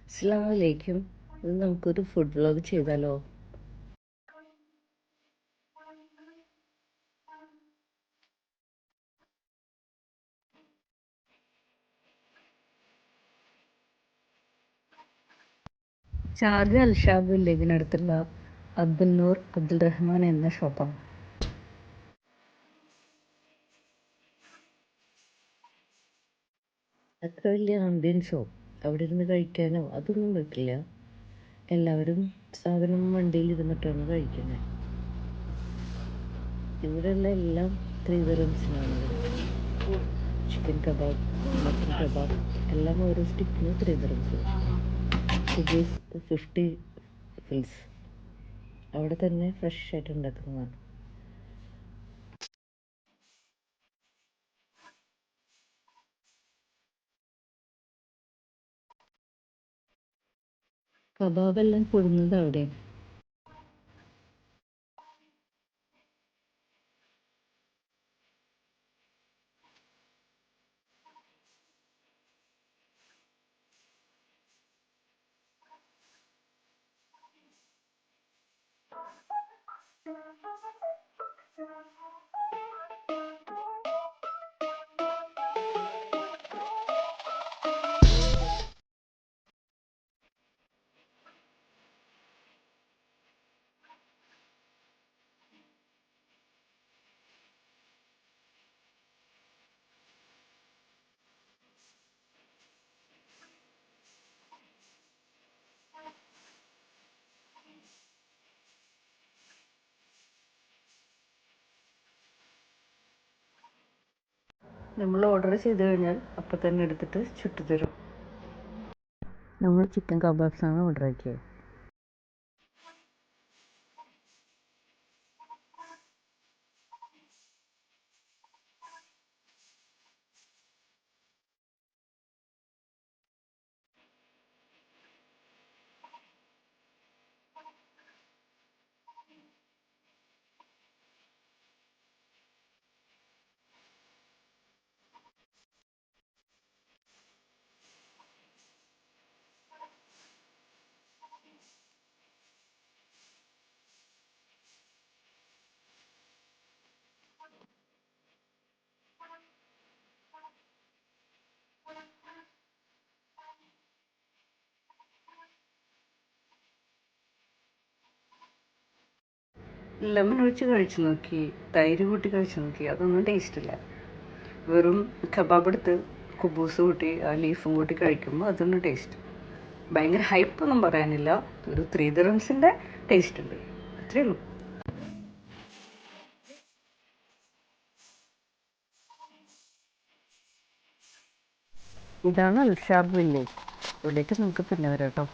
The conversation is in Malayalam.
അസ്സലാമലൈക്കും. ഇത് നമുക്കൊരു ഫുഡ് വ്ലോഗ് ചെയ്താലോ? ഷാർജ അൽഷാബ് വില്ലേജിനടുത്തുള്ള അബ്ദുൽ അബ്ദുൽ റഹ്മാൻ എന്ന ഷോപ്പാണ്. അത്ര വലിയ ആംബിയൻസ് ഷോപ്പ്, അവിടെ ഇരുന്ന് കഴിക്കാനോ അതൊന്നും പറ്റില്ല. എല്ലാവരും സാധനം വണ്ടിയിൽ ഇരുന്നിട്ടാണ് കഴിക്കുന്നത്. ഇവിടെയുള്ള എല്ലാം 3 ദിർഹംസിനാണ്. ചിക്കൻ കബാബ്, മട്ടൻ കബാബ് എല്ലാം ഓരോ സ്റ്റിക്കിന് 3 ദിർഹംസ്. ഇത് 50 ഫിൽസ്. അവിടെ തന്നെ ഫ്രഷ് ആയിട്ട് ഉണ്ടാക്കുന്നതാണ്. കബാബെല്ലാം കൊടുന്നത് അവിടെ. നമ്മൾ ഓർഡർ ചെയ്ത് കഴിഞ്ഞാൽ അപ്പം തന്നെ എടുത്തിട്ട് ചുട്ടുതരും. നമ്മൾ ചിക്കൻ കബാബ്സാണ് ഓർഡർ ആക്കിയത്. ലെമൺ ഒഴിച്ച് കഴിച്ചു നോക്കി, തൈര് കൂട്ടി കഴിച്ചു നോക്കി, അതൊന്നും ടേസ്റ്റ് ഇല്ല. വെറും കബാബ് എടുത്ത് കുബൂസ് കൂട്ടി ആ ലീഫും കൂട്ടി കഴിക്കുമ്പോൾ അതൊന്നും ടേസ്റ്റ്. ഭയങ്കര ഹൈപ്പൊന്നും പറയാനില്ല, ഒരു 3 ദിർഹംസിൻ്റെ ടേസ്റ്റ് ഉണ്ട്, അത്രേ ഉള്ളൂ. ഇതാണ് അൽഷാബ് വില്ലേജ്. ഇവിടേക്ക് നമുക്ക് പിന്നെ വരാം കേട്ടോ.